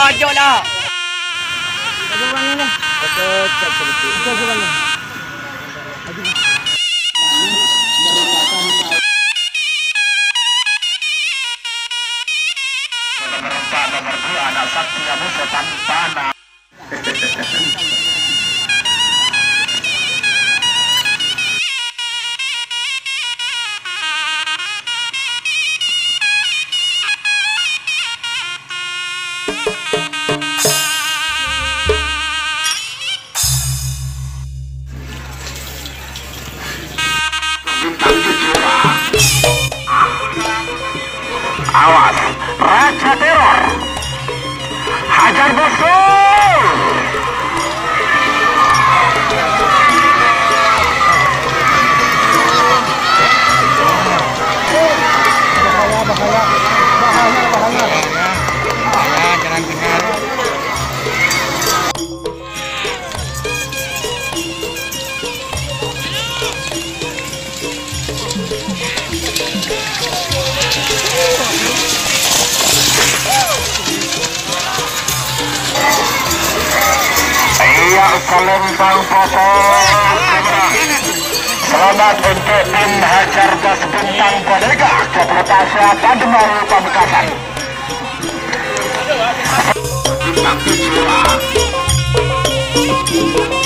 tajuk dah. Tajuk mana ni? Tajuk mana? Nomor 2 anak sakti kamu setan panah. Awas, Raja Teror, hajar bosku. Bahaya, jangan dengar. Iya, selempang potong. Selamat untuk tim Hajar Bos Bintang Bodega Kopletasa Padmal Pamekasan. Bintang 7.